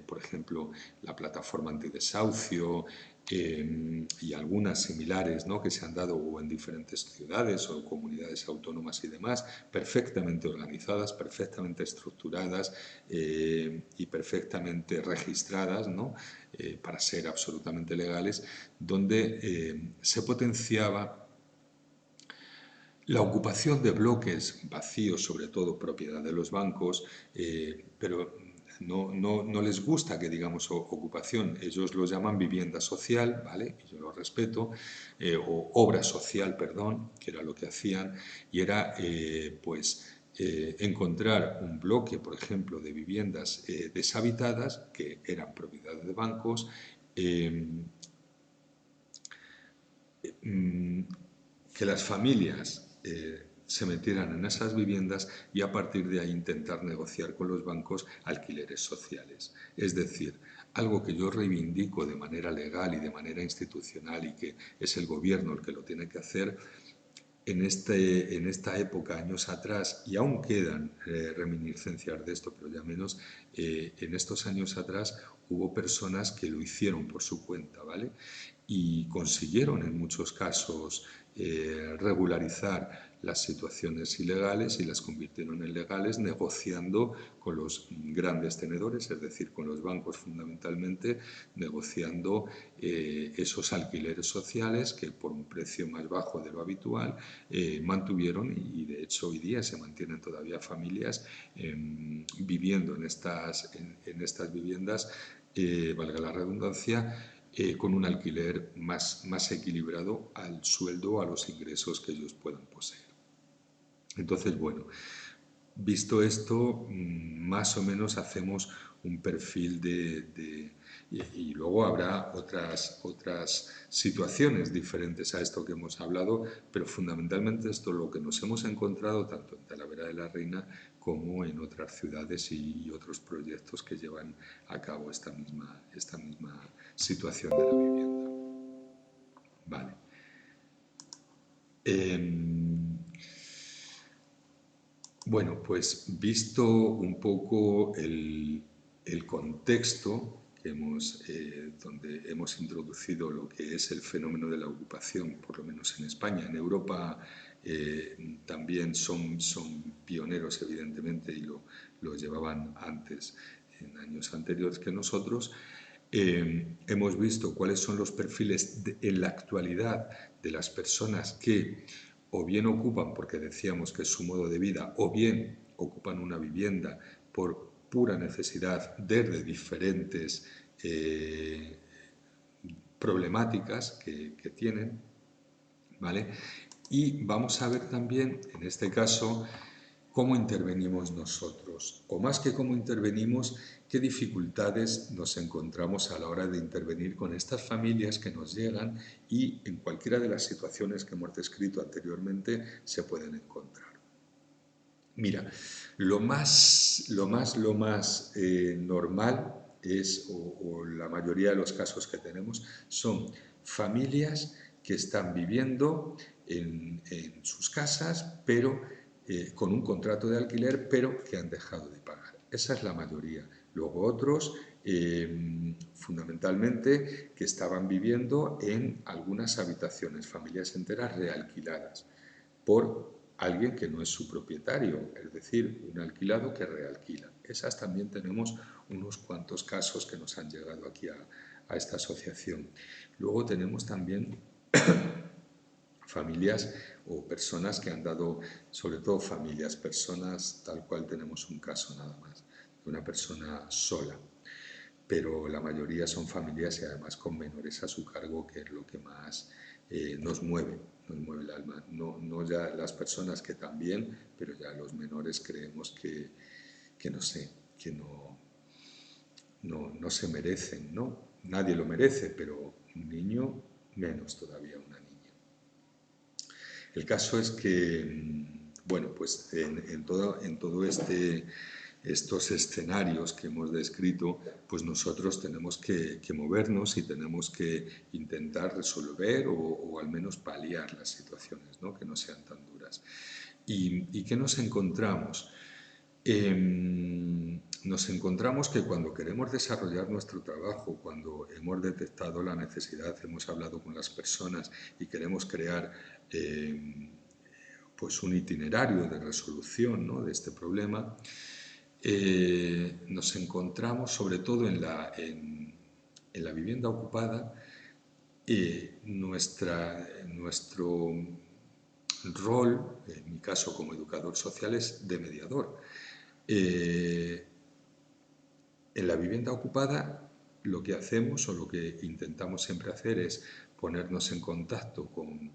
por ejemplo, la plataforma antidesahucio, y algunas similares, ¿no?, que se han dado o en diferentes ciudades o comunidades autónomas y demás, perfectamente organizadas, perfectamente estructuradas y perfectamente registradas, ¿no?, para ser absolutamente legales, donde se potenciaba la ocupación de bloques vacíos, sobre todo propiedad de los bancos, pero no les gusta que digamos ocupación, ellos lo llaman vivienda social, ¿vale? Y yo lo respeto, o obra social, perdón, que era lo que hacían, y era encontrar un bloque, por ejemplo, de viviendas deshabitadas, que eran propiedad de bancos, que las familias se metieran en esas viviendas y a partir de ahí intentar negociar con los bancos alquileres sociales. Es decir, algo que yo reivindico de manera legal y de manera institucional y que es el gobierno el que lo tiene que hacer. En esta época, años atrás, y aún quedan reminiscencias de esto, pero ya menos, en estos años atrás hubo personas que lo hicieron por su cuenta, ¿vale? Y consiguieron en muchos casos regularizar las situaciones ilegales y las convirtieron en legales negociando con los grandes tenedores, es decir, con los bancos fundamentalmente, negociando esos alquileres sociales que por un precio más bajo de lo habitual mantuvieron y de hecho hoy día se mantienen todavía familias viviendo en estas viviendas, valga la redundancia, con un alquiler más equilibrado al sueldo o a los ingresos que ellos puedan poseer. Entonces, bueno, visto esto, más o menos hacemos un perfil y luego habrá otras situaciones diferentes a esto que hemos hablado, pero fundamentalmente esto es lo que nos hemos encontrado tanto en Talavera de la Reina como en otras ciudades y otros proyectos que llevan a cabo esta misma situación de la vivienda. Vale. Bueno, pues visto un poco el contexto que donde hemos introducido lo que es el fenómeno de la ocupación, por lo menos en España, en Europa también son pioneros evidentemente y lo llevaban antes, en años anteriores que nosotros. Hemos visto cuáles son los perfiles en la actualidad de las personas que o bien ocupan porque decíamos que es su modo de vida, o bien ocupan una vivienda por pura necesidad desde diferentes problemáticas que tienen, ¿vale? Y vamos a ver también, en este caso, cómo intervenimos nosotros, o más que cómo intervenimos, qué dificultades nos encontramos a la hora de intervenir con estas familias que nos llegan y en cualquiera de las situaciones que hemos descrito anteriormente se pueden encontrar. Mira, lo más normal es, o la mayoría de los casos que tenemos, son familias que están viviendo en sus casas, pero con un contrato de alquiler, pero que han dejado de pagar. Esa es la mayoría. Luego otros, fundamentalmente, que estaban viviendo en algunas habitaciones, familias enteras realquiladas por alguien que no es su propietario, es decir, un alquilado que realquila. Esas también tenemos unos cuantos casos que nos han llegado aquí a esta asociación. Luego tenemos también familias o personas que han dado, sobre todo familias, personas tal cual tenemos un caso nada más, de una persona sola, pero la mayoría son familias y además con menores a su cargo, que es lo que más nos mueve el alma. No ya las personas que también, pero ya los menores creemos que no sé, que no se merecen, ¿no? Nadie lo merece, pero un niño menos todavía una niña. El caso es que, bueno, pues en todo estos escenarios que hemos descrito, pues nosotros tenemos que movernos y tenemos que intentar resolver o al menos paliar las situaciones, ¿no?, que no sean tan duras. ¿Y qué nos encontramos? Nos encontramos que cuando queremos desarrollar nuestro trabajo, cuando hemos detectado la necesidad, hemos hablado con las personas y queremos crear pues un itinerario de resolución, ¿no?, de este problema, nos encontramos sobre todo en la vivienda ocupada nuestro rol, en mi caso como educador social, es de mediador. En la vivienda ocupada lo que hacemos o lo que intentamos siempre hacer es ponernos en contacto con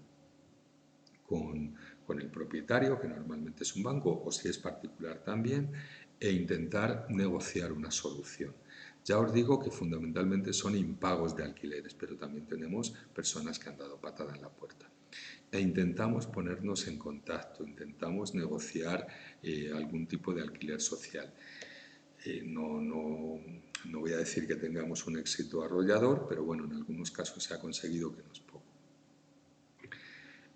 el propietario, que normalmente es un banco o si es particular también, e intentar negociar una solución. Ya os digo que fundamentalmente son impagos de alquileres, pero también tenemos personas que han dado patada en la puerta. E intentamos ponernos en contacto, intentamos negociar algún tipo de alquiler social. No voy a decir que tengamos un éxito arrollador, pero bueno, en algunos casos se ha conseguido, que no es poco.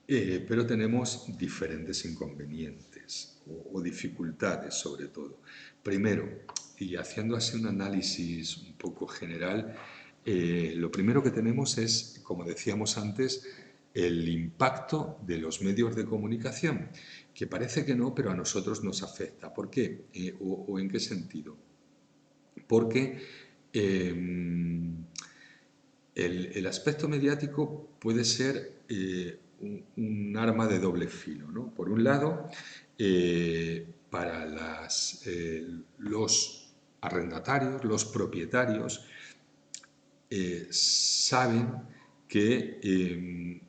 Pero tenemos diferentes inconvenientes o dificultades sobre todo. Primero, y haciendo así un análisis un poco general, lo primero que tenemos es, como decíamos antes, el impacto de los medios de comunicación, que parece que no, pero a nosotros nos afecta. ¿Por qué? ¿O en qué sentido? Porque el aspecto mediático puede ser un arma de doble filo, ¿no? Por un lado, para los arrendatarios, los propietarios, saben que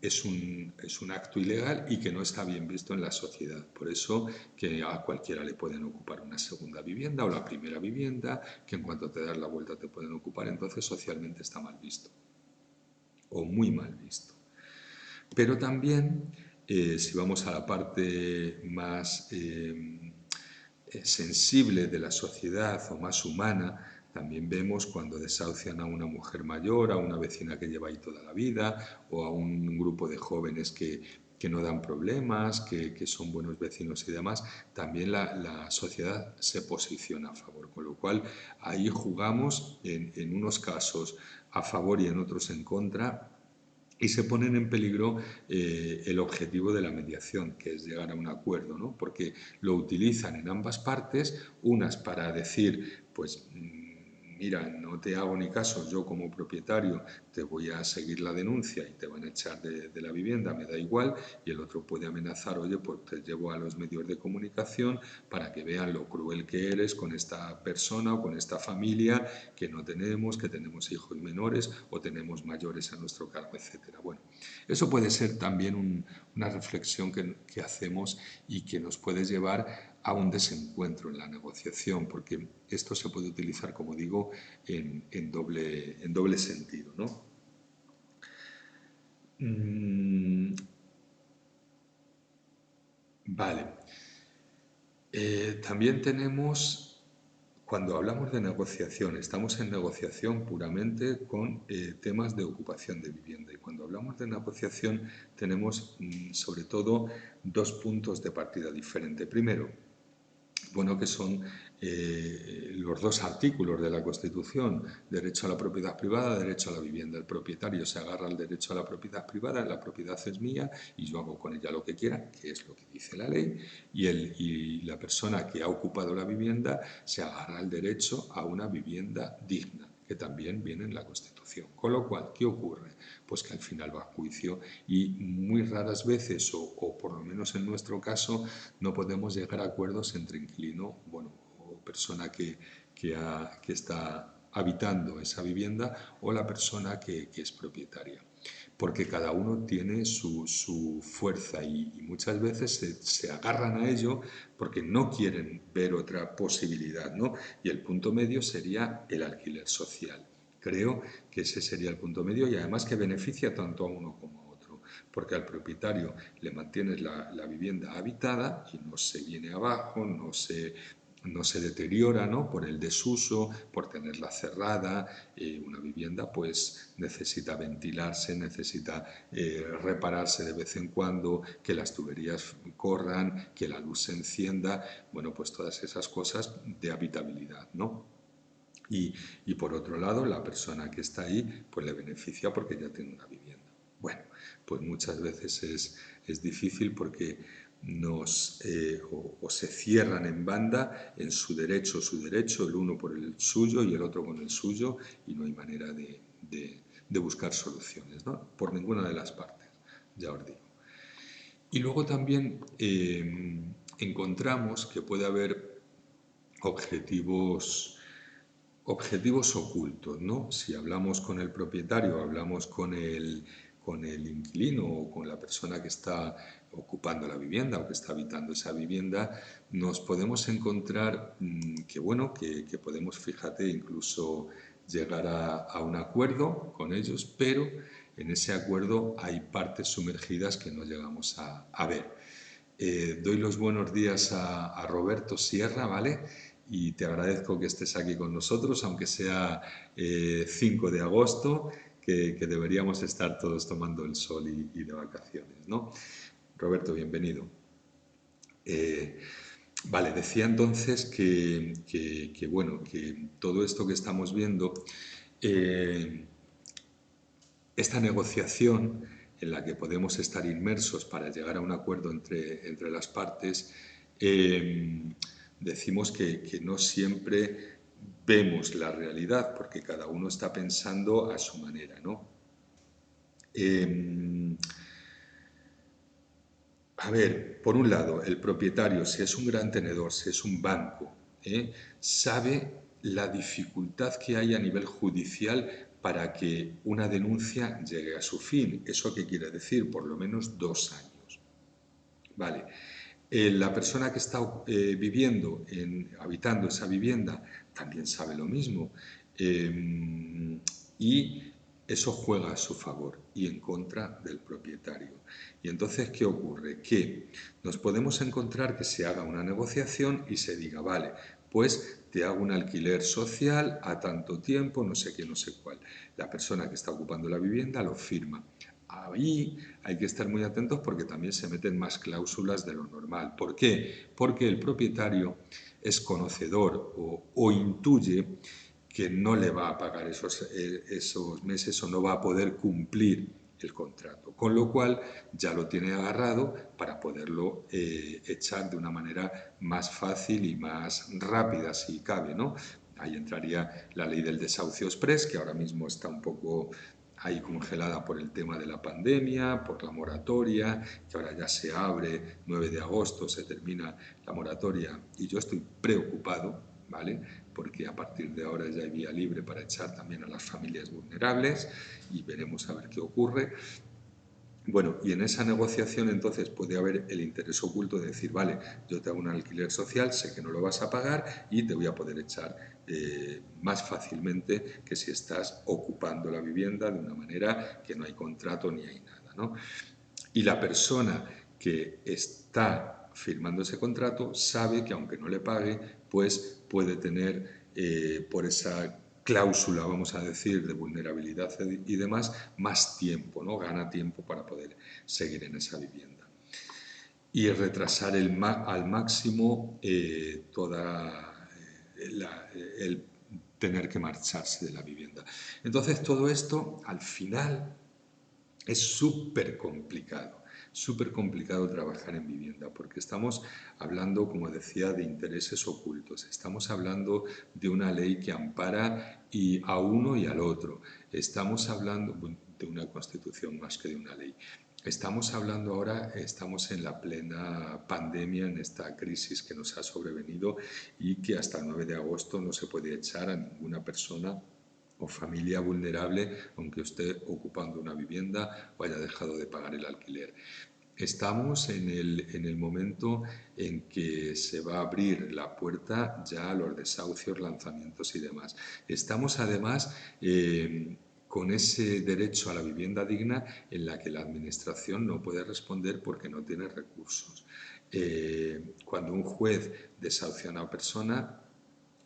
es un acto ilegal y que no está bien visto en la sociedad. Por eso que a cualquiera le pueden ocupar una segunda vivienda o la primera vivienda, que en cuanto te das la vuelta te pueden ocupar, entonces socialmente está mal visto o muy mal visto. Pero también, si vamos a la parte más sensible de la sociedad o más humana, también vemos cuando desahucian a una mujer mayor, a una vecina que lleva ahí toda la vida, o a un grupo de jóvenes que no dan problemas, que son buenos vecinos y demás, también la sociedad se posiciona a favor. Con lo cual, ahí jugamos en unos casos a favor y en otros en contra, y se ponen en peligro el objetivo de la mediación, que es llegar a un acuerdo, ¿no? Porque lo utilizan en ambas partes, unas para decir, pues mira, no te hago ni caso, yo como propietario te voy a seguir la denuncia y te van a echar de la vivienda, me da igual, y el otro puede amenazar, oye, pues te llevo a los medios de comunicación para que vean lo cruel que eres con esta persona o con esta familia que no tenemos, que tenemos hijos menores o tenemos mayores a nuestro cargo, etcétera. Bueno, eso puede ser también una reflexión que hacemos y que nos puede llevar a un desencuentro en la negociación, porque esto se puede utilizar, como digo, en doble sentido, ¿no? Vale. También tenemos, cuando hablamos de negociación, estamos en negociación puramente con temas de ocupación de vivienda. Y cuando hablamos de negociación tenemos sobre todo dos puntos de partida diferentes. Primero, bueno, que son los dos artículos de la Constitución, derecho a la propiedad privada, derecho a la vivienda. El propietario se agarra al derecho a la propiedad privada, la propiedad es mía y yo hago con ella lo que quiera, que es lo que dice la ley, y la persona que ha ocupado la vivienda se agarra al derecho a una vivienda digna, que también viene en la Constitución. Con lo cual, ¿qué ocurre? Pues que al final va a juicio y muy raras veces, o por lo menos en nuestro caso, no podemos llegar a acuerdos entre inquilino, bueno, o persona que está habitando esa vivienda o la persona que es propietaria. Porque cada uno tiene su fuerza y muchas veces se agarran a ello porque no quieren ver otra posibilidad, ¿no? Y el punto medio sería el alquiler social. Creo que ese sería el punto medio y además que beneficia tanto a uno como a otro, porque al propietario le mantienes la vivienda habitada y no se viene abajo, no se no se deteriora, ¿no?, por el desuso, por tenerla cerrada. Una vivienda pues necesita ventilarse, necesita repararse de vez en cuando, que las tuberías corran, que la luz se encienda, bueno, pues todas esas cosas de habitabilidad, ¿no? Y por otro lado, la persona que está ahí pues le beneficia porque ya tiene una vivienda. Bueno, pues muchas veces es difícil porque o se cierran en banda en su derecho, el uno por el suyo y el otro con el suyo, y no hay manera de buscar soluciones, ¿no?, por ninguna de las partes, ya os digo. Y luego también encontramos que puede haber objetivos ocultos, ¿no? Si hablamos con el propietario, hablamos con el inquilino o con la persona que está ocupando la vivienda o que está habitando esa vivienda, nos podemos encontrar que, bueno, que podemos, fíjate, incluso llegar a un acuerdo con ellos, pero en ese acuerdo hay partes sumergidas que no llegamos a ver. Doy los buenos días a Roberto Sierra, ¿vale? Y te agradezco que estés aquí con nosotros, aunque sea 5 de agosto, que deberíamos estar todos tomando el sol y de vacaciones, ¿no? Roberto, bienvenido. Vale, decía entonces bueno, que todo esto que estamos viendo, esta negociación en la que podemos estar inmersos para llegar a un acuerdo entre las partes, decimos que no siempre vemos la realidad, porque cada uno está pensando a su manera, ¿no? A ver, por un lado, el propietario, si es un gran tenedor, si es un banco, sabe la dificultad que hay a nivel judicial para que una denuncia llegue a su fin. ¿Eso qué quiere decir? Por lo menos 2 años. Vale. La persona que está habitando esa vivienda también sabe lo mismo. Y eso juega a su favor y en contra del propietario. Y entonces, ¿qué ocurre? Que nos podemos encontrar que se haga una negociación y se diga, vale, pues te hago un alquiler social a tanto tiempo, no sé qué, no sé cuál. La persona que está ocupando la vivienda lo firma. Ahí hay que estar muy atentos porque también se meten más cláusulas de lo normal. ¿Por qué? Porque el propietario es conocedor o intuye que no le va a pagar esos meses o no va a poder cumplir el contrato, con lo cual ya lo tiene agarrado para poderlo echar de una manera más fácil y más rápida, si cabe, ¿no? Ahí entraría la ley del desahucio express, que ahora mismo está un poco ahí congelada por el tema de la pandemia, por la moratoria, que ahora ya se abre, 9 de agosto se termina la moratoria, y yo estoy preocupado, ¿vale?, porque a partir de ahora ya hay vía libre para echar también a las familias vulnerables y veremos a ver qué ocurre. Bueno, y en esa negociación entonces puede haber el interés oculto de decir, vale, yo te hago un alquiler social, sé que no lo vas a pagar y te voy a poder echar más fácilmente que si estás ocupando la vivienda de una manera que no hay contrato ni hay nada, ¿no? Y la persona que está firmando ese contrato sabe que aunque no le pague, pues puede tener por esa cláusula, vamos a decir, de vulnerabilidad y demás, más tiempo, ¿no? Gana tiempo para poder seguir en esa vivienda. Y retrasar al máximo el tener que marcharse de la vivienda. Entonces, todo esto, al final, es súper complicado trabajar en vivienda, porque estamos hablando, como decía, de intereses ocultos, estamos hablando de una ley que ampara a uno y al otro, estamos hablando de una constitución más que de una ley. Estamos hablando ahora, estamos en la plena pandemia, en esta crisis que nos ha sobrevenido y que hasta el 9 de agosto no se puede echar a ninguna persona o familia vulnerable, aunque esté ocupando una vivienda o haya dejado de pagar el alquiler. Estamos en el momento en que se va a abrir la puerta ya a los desahucios, lanzamientos y demás. Estamos además con ese derecho a la vivienda digna en la que la Administración no puede responder porque no tiene recursos. cuando un juez desahucia a una persona,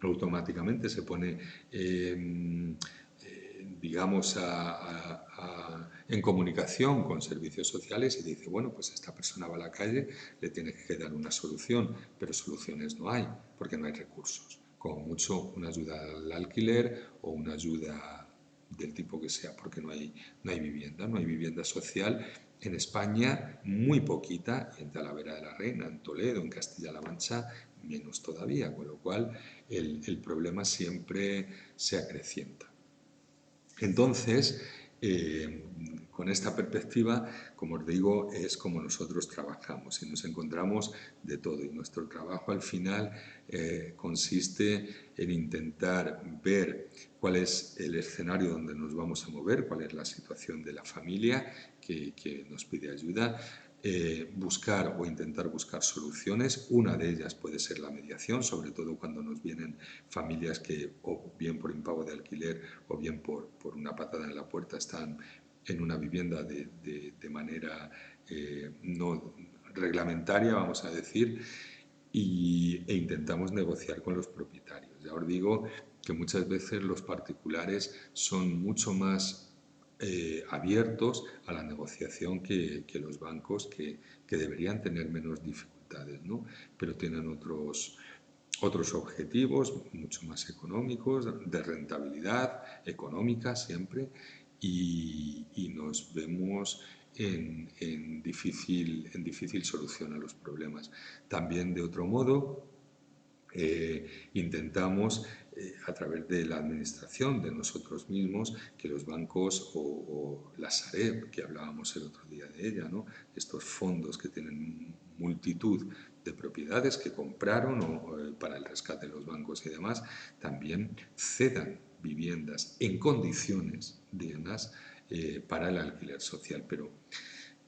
automáticamente se pone, digamos, en comunicación con servicios sociales y dice, bueno, pues esta persona va a la calle, le tiene que dar una solución, pero soluciones no hay, porque no hay recursos. Como mucho una ayuda al alquiler o una ayuda del tipo que sea, porque no hay vivienda, no hay vivienda social. En España, muy poquita, en Talavera de la Reina, en Toledo, en Castilla-La Mancha, menos todavía, con lo cual el problema siempre se acrecienta. Entonces, con esta perspectiva, como os digo, es como nosotros trabajamos y nos encontramos de todo. Y nuestro trabajo al final consiste en intentar ver cuál es el escenario donde nos vamos a mover, cuál es la situación de la familia que nos pide ayuda, buscar o intentar buscar soluciones. Una de ellas puede ser la mediación, sobre todo cuando nos vienen familias que o bien por impago de alquiler o bien por una patada en la puerta están en una vivienda de manera no reglamentaria, vamos a decir, e intentamos negociar con los propietarios. Ya os digo que muchas veces los particulares son mucho más abiertos a la negociación que los bancos, que deberían tener menos dificultades, ¿no? Pero tienen otros objetivos mucho más económicos, de rentabilidad económica siempre, y nos vemos en difícil solución a los problemas. También, de otro modo, intentamos, a través de la administración, de nosotros mismos, que los bancos o la Sareb, que hablábamos el otro día de ella, ¿no? Estos fondos que tienen multitud de propiedades que compraron para el rescate de los bancos y demás, también cedan viviendas en condiciones dignas para el alquiler social. Pero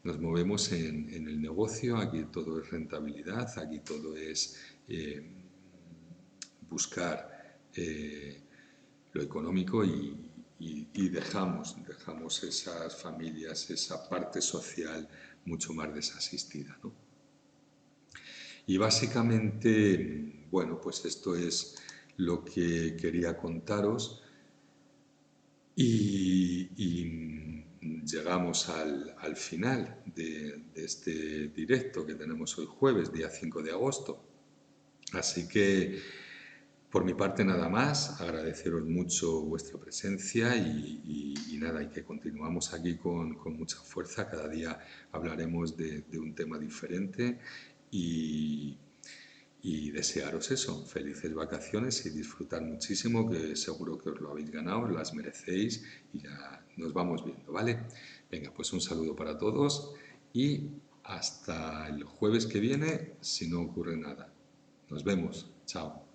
nos movemos en el negocio, aquí todo es rentabilidad, aquí todo es buscar lo económico y dejamos esas familias, esa parte social mucho más desasistida, ¿no? Y básicamente, bueno, pues esto es lo que quería contaros y llegamos al final de este directo que tenemos hoy jueves, día 5 de agosto. Así que por mi parte nada más, agradeceros mucho vuestra presencia y nada, y que continuamos aquí con mucha fuerza. Cada día hablaremos de un tema diferente y, y desearos eso, felices vacaciones y disfrutar muchísimo, que seguro que os lo habéis ganado, las merecéis y ya nos vamos viendo, ¿vale? Venga, pues un saludo para todos y hasta el jueves que viene, si no ocurre nada. Nos vemos, chao.